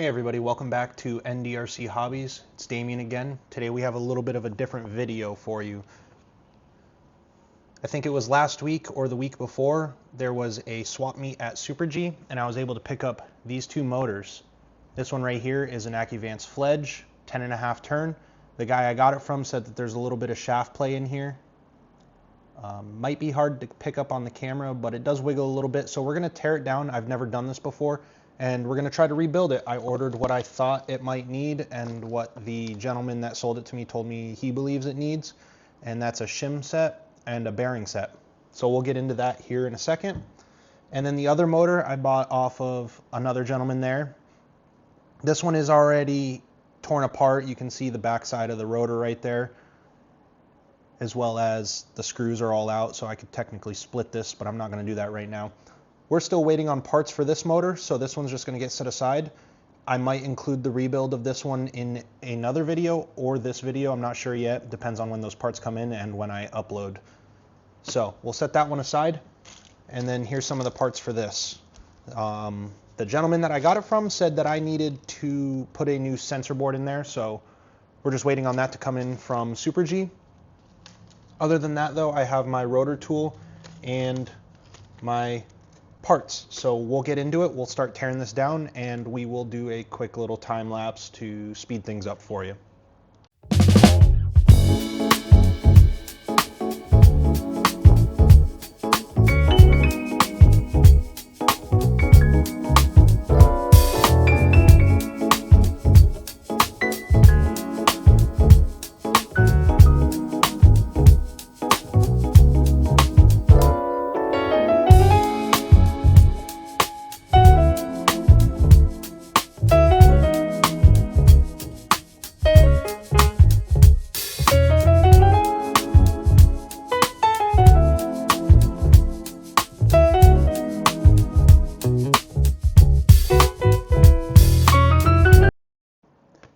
Hey everybody, welcome back to NDRC Hobbies. It's Damien again. Today we have a little bit of a different video for you. I think it was last week or the week before, there was a swap meet at Super G and I was able to pick up these two motors. This one right here is an Acuvance Fledge, 10.5 turn. The guy I got it from said that there's a little bit of shaft play in here. Might be hard to pick up on the camera, but it does wiggle a little bit. So we're gonna tear it down. I've never done this before. And we're gonna try to rebuild it. I ordered what I thought it might need and what the gentleman that sold it to me told me he believes it needs. And that's a shim set and a bearing set. So we'll get into that here in a second. And then the other motor I bought off of another gentleman there. This one is already torn apart. You can see the backside of the rotor right there, as well as the screws are all out. So I could technically split this, but I'm not gonna do that right now. We're still waiting on parts for this motor, so this one's just going to get set aside. I might include the rebuild of this one in another video or this video. I'm not sure yet. Depends on when those parts come in and when I upload. So we'll set that one aside. And then here's some of the parts for this. The gentleman that I got it from said that I needed to put a new sensor board in there, so we're just waiting on that to come in from Super G. Other than that though, I have my rotor tool and my parts. So we'll get into it. We'll start tearing this down and we will do a quick little time lapse to speed things up for you.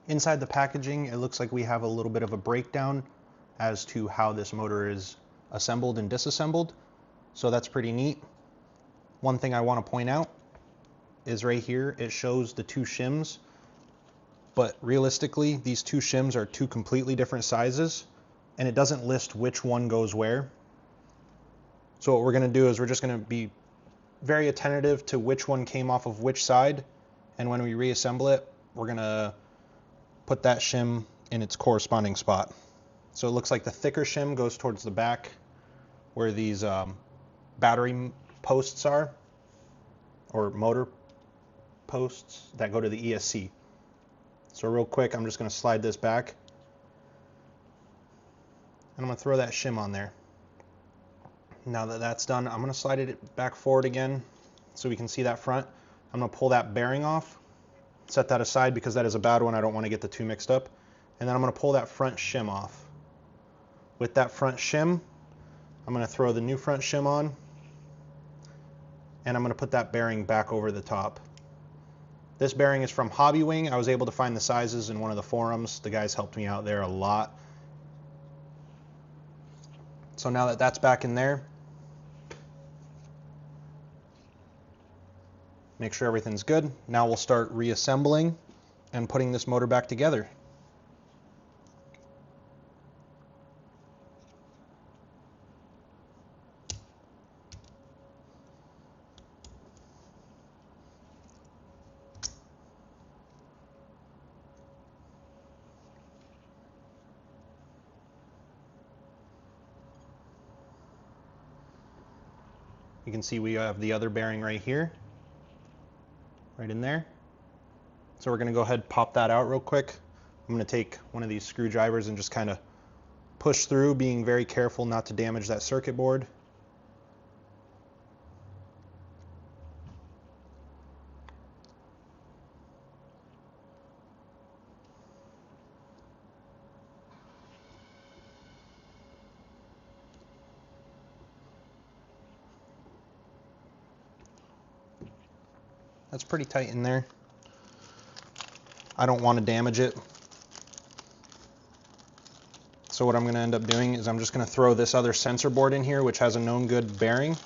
Inside the packaging, it looks like we have a little bit of a breakdown as to how this motor is assembled and disassembled. So that's pretty neat. One thing I want to point out is right here, it shows the two shims, but realistically, these two shims are two completely different sizes and it doesn't list which one goes where. So what we're going to do is we're just going to be very attentive to which one came off of which side. And when we reassemble it, we're going to put that shim in its corresponding spot. So it looks like the thicker shim goes towards the back where these battery posts are, or motor posts that go to the ESC. So real quick, I'm just going to slide this back and I'm going to throw that shim on there. Now that that's done, I'm going to slide it back forward again so we can see that front. I'm going to pull that bearing off. Set that aside because that is a bad one. I don't want to get the two mixed up. And then I'm going to pull that front shim off. With that front shim, I'm going to throw the new front shim on. And I'm going to put that bearing back over the top. This bearing is from Hobbywing. I was able to find the sizes in one of the forums. The guys helped me out there a lot. So now that that's back in there, make sure everything's good. Now we'll start reassembling and putting this motor back together. You can see we have the other bearing right here. Right in there. So we're going to go ahead and pop that out real quick. I'm going to take one of these screwdrivers and just kind of push through, being very careful not to damage that circuit board. That's pretty tight in there. I don't want to damage it. So what I'm going to end up doing is I'm just going to throw this other sensor board in here, which has a known good bearing.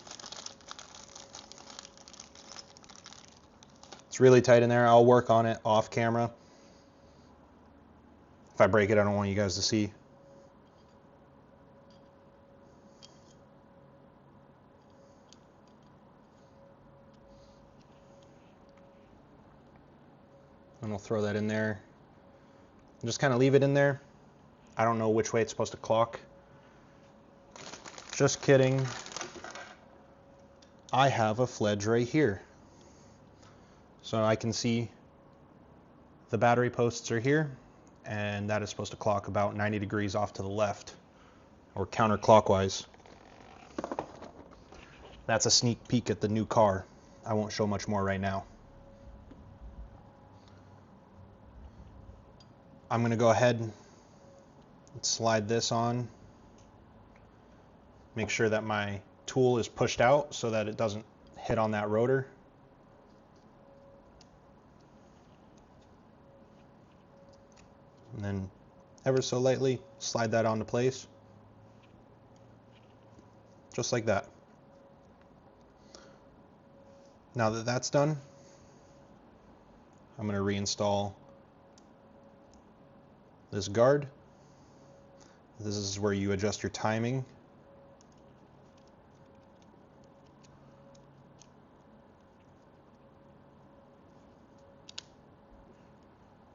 It's really tight in there. I'll work on it off camera. If I break it, I don't want you guys to see. And we'll throw that in there. Just kind of leave it in there. I don't know which way it's supposed to clock. Just kidding. I have a Fledge right here. So I can see the battery posts are here, and that is supposed to clock about 90 degrees off to the left, or counterclockwise. That's a sneak peek at the new car. I won't show much more right now. I'm going to go ahead and slide this on. Make sure that my tool is pushed out so that it doesn't hit on that rotor. And then ever so lightly slide that onto place. Just like that. Now that that's done, I'm going to reinstall this guard. This is where you adjust your timing.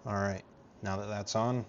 All right, now that that's on,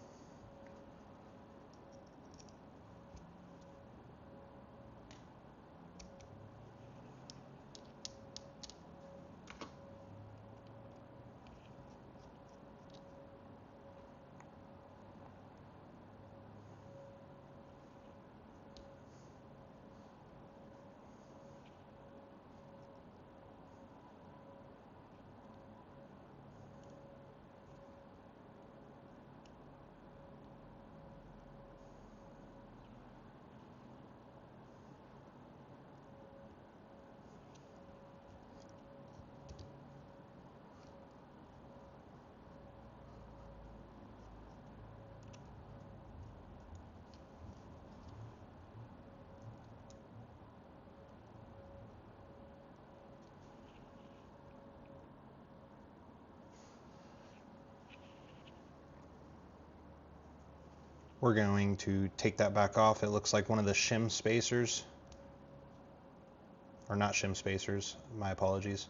we're going to take that back off. It looks like one of the shim spacers, or not shim spacers, my apologies.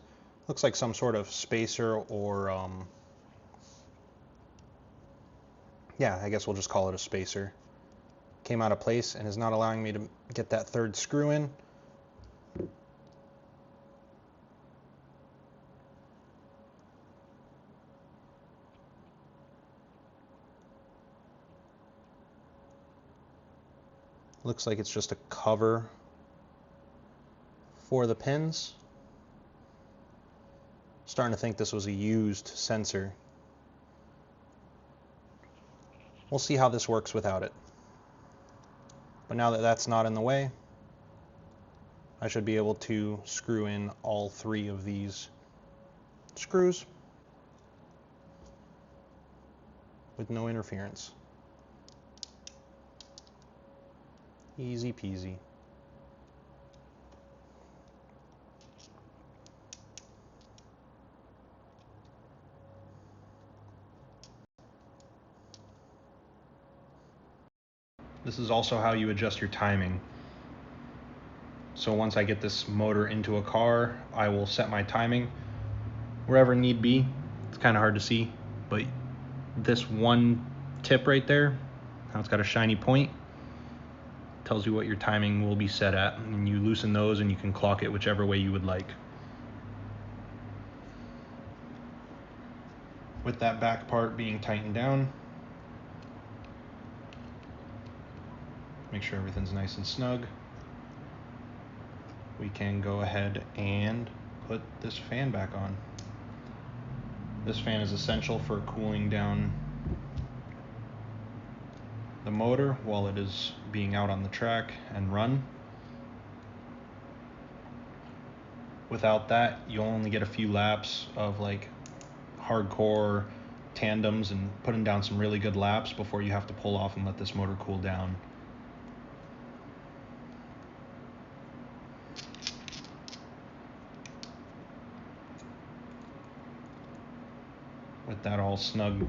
Looks like some sort of spacer, or yeah, I guess we'll just call it a spacer. Came out of place and is not allowing me to get that third screw in. Looks like it's just a cover for the pins. Starting to think this was a used sensor. We'll see how this works without it. But now that that's not in the way, I should be able to screw in all three of these screws with no interference. Easy peasy. This is also how you adjust your timing. So once I get this motor into a car, I will set my timing wherever need be. It's kind of hard to see, but this one tip right there, how it's got a shiny point, tells you what your timing will be set at, and you loosen those and you can clock it whichever way you would like. With that back part being tightened down, make sure everything's nice and snug, we can go ahead and put this fan back on. This fan is essential for cooling down the motor while it is being out on the track and run. Without that, you'll only get a few laps of like hardcore tandems and putting down some really good laps before you have to pull off and let this motor cool down. with that all snugged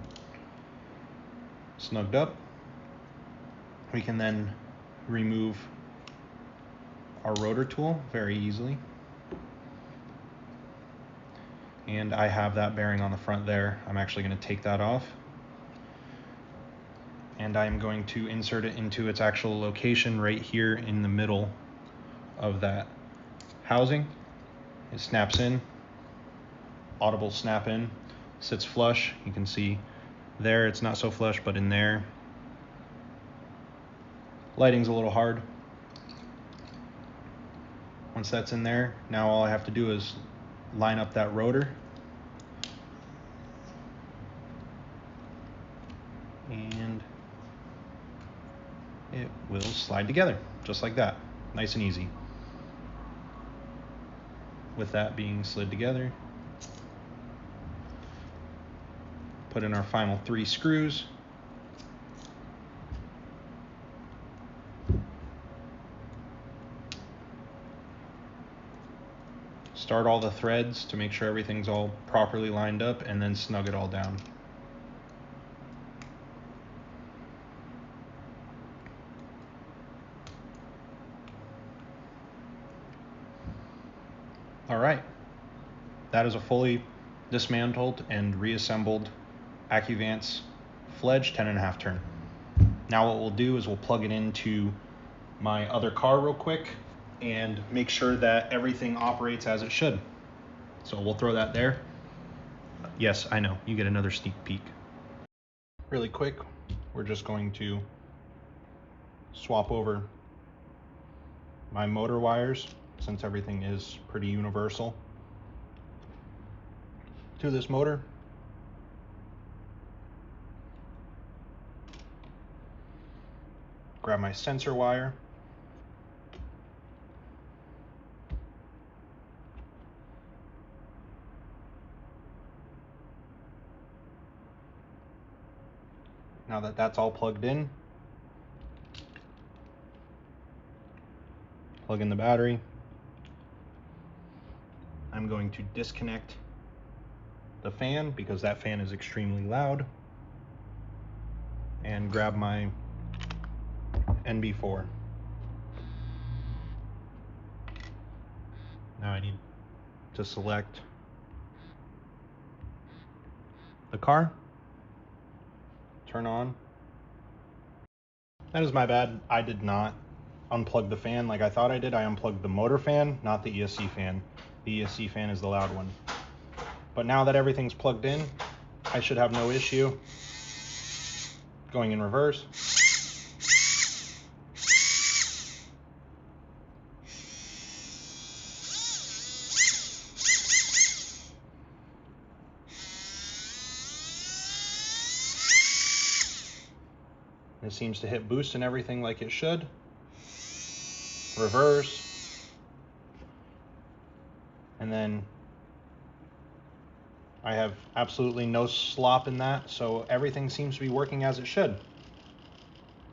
up, we can then remove our rotor tool very easily. And I have that bearing on the front there. I'm actually going to take that off. And I'm going to insert it into its actual location right here in the middle of that housing. It snaps in, audible snap in, sits flush. You can see there it's not so flush, but in there, lighting's a little hard. Once that's in there, now all I have to do is line up that rotor. And it will slide together, just like that. Nice and easy. With that being slid together, put in our final 3 screws. Start all the threads to make sure everything's all properly lined up, and then snug it all down. All right, that is a fully dismantled and reassembled Acuvance Fledge 10.5 turn. Now what we'll do is we'll plug it into my other car real quick and make sure that everything operates as it should. So we'll throw that there. Yes, I know, you get another sneak peek. Really quick, we're just going to swap over my motor wires, since everything is pretty universal, to this motor. Grab my sensor wire. Now that that's all plugged in, plug in the battery. I'm going to disconnect the fan because that fan is extremely loud, and grab my NB4. Now I need to select the car, turn on. That is my bad. I did not unplug the fan like I thought I did. I unplugged the motor fan, not the ESC fan. The ESC fan is the loud one. But now that everything's plugged in, I should have no issue. Going in reverse. It seems to hit boost and everything like it should. Reverse. And then I have absolutely no slop in that, so everything seems to be working as it should.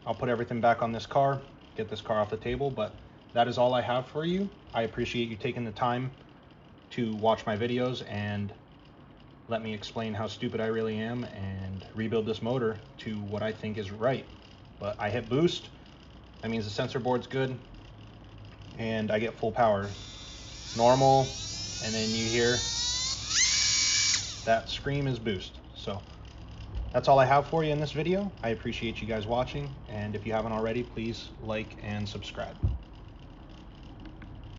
I'll put everything back on this car, get this car off the table, but that is all I have for you. I appreciate you taking the time to watch my videos and let me explain how stupid I really am and rebuild this motor to what I think is right. But I hit boost, that means the sensor board's good, and I get full power. Normal, and then you hear that scream is boost. So that's all I have for you in this video. I appreciate you guys watching, and if you haven't already, please like and subscribe.